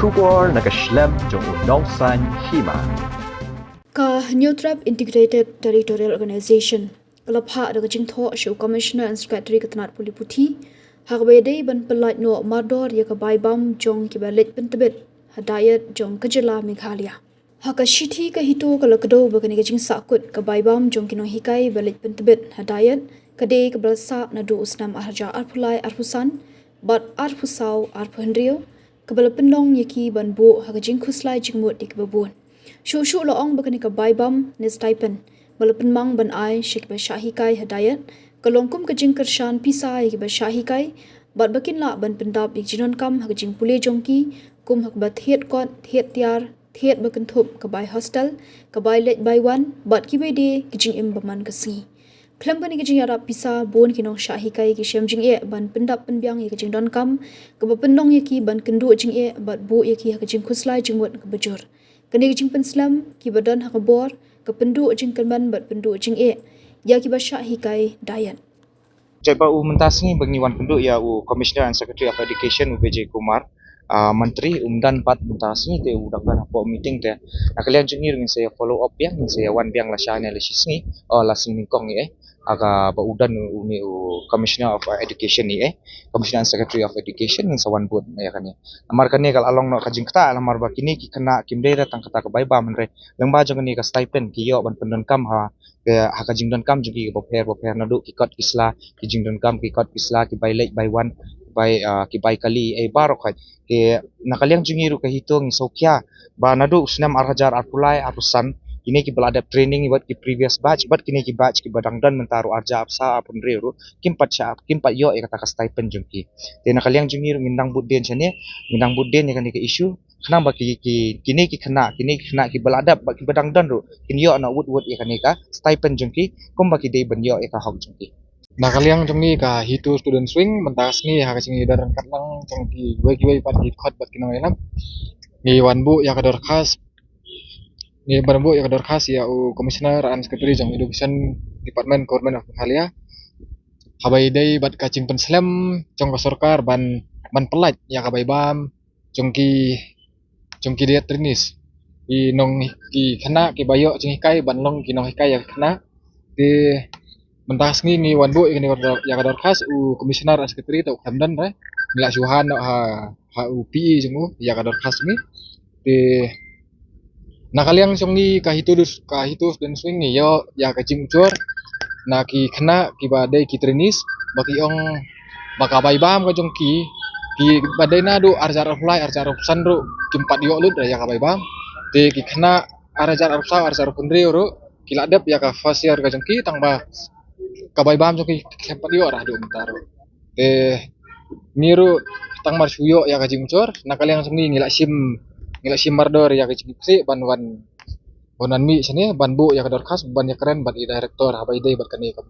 Ujor nakaslem jong unongsan Hima. Ka New Trap Integrated Territorial Organization kalapha daga jingtho show Commissioner and Secretary katanat Pule puthi hagbede ban pelat no mardor ya ka baibam jong kibalet pentebet hadayat jong kajela Meghalaya haka shithi ka Hito kalakdo bagani ka jing sakut ka baibam jong kino hikai balet pentebet hadayat kade ka balsa nadu usnam arja arpulai arpusan bat arpusau arphendrio kabala pendong yaki ban bo haka jing khuslai jingmut dikbabun Shushu loong bakani ka baibam ni Stipend malapan mang ban ai shik ba shahi kai hadayat kalongkum ka jing kershan pisai ki ba shahi kai bat bakin la ban pendap ik jinon kam hak jing Pule jongki kum hak ba thiet kon thiet tiar thiet bakan thup ka bai hostel ka bai let bai wan bat ki be de ki jing im baman ka si Klam bani ki jing yara pisa bon ki nong shahi kai ki shem jing e ban pendap penbyang ki jing don kam ka ba pendong ye ki ban kendu jing e bat bu ye ki hak jing khuslai jing wot ka bajur Kani jing penslam ki badan hakabor ke pendu jing kanban bat pendu jing e ya ki basha hikai dayan Jaiba mentasni bagi wan penduk ya Commissioner and Secretary of Education UBJ Kumar Menteri umdan pat mentasni te udangkan apa meeting te kalian jengir ngin saya follow up yang saya wan biang la sha analysis ni la sing kong ni aga ba udan uni Commissioner of Education ni Commissioner and Secretary of Education ngin sawan bud ya kan ya amar kan ni kal along no kajing kata alamar ba kini ki kena kimde datang kata ke bai ba menre leng ba jeng ni ka stipend ki yo ban pendon kam ha haka jingdon kam jugi boper nadu kikot kisla ki jingdon kam kikot kisla ki bai lek bai wan bai ki bai kali barok hai ki nakaliang jungiru ka Hito ngi sokya ba nadu usnam arhajar arpulai arusan kini ki beladap training buat ki previous batch but kini ki batch ki badang dan mentaru arja apsa apun reru kimpat yo kata ka stipend jungki te nakaliang jungiru ngindang budden chane ngindang budden ni kan ki issue kenang baki kini ki kena ki beladap baki badang dan ru kini yo na wood ikan ka stipend jungki kom baki dei ben yo ka hok jungki nakaliang jungni ka Hito student swing mentas ni ha singi daran katlang jungki wei pat hit khot bat kinang enam ni wanbu ya kador khas ni banbu ya kador khas ya Commissioner and Secretary jong Education Department Government of Meghalaya habai dei bat kacing penslam jong ka sarkar ban pelat ya ka baibam jongki dia trinis i nong ki kena ki bayo jing hikai ban long ki nong hikai ya kena di mentas ni wanbu ini ya kadar khas Commissioner and Secretary tau kamdan re mila suhan ha UPI jengu ya kadar khas ni di nakaliang song ni ka Hito dan swing ni yo ya kacing Ujor na ki kena ki badai ki trinis baki ong baka baibam ka jongki ki badai na do arjar apply arjar sandro kimpat yo lut ya ka baibam te ki kena arjar arsa arjar pundre ro kiladap ya ka fasiar ka jongki tangba ka baibam jongki kimpat yo ra do mentaro te niru tangmar suyo ya ka jingcor nakaliang sungi ngila sim mardor ya ka jingsi ban bonan mi sini ban bu ya ka dorkas ban ya keren ban i director habai dei bat kani ka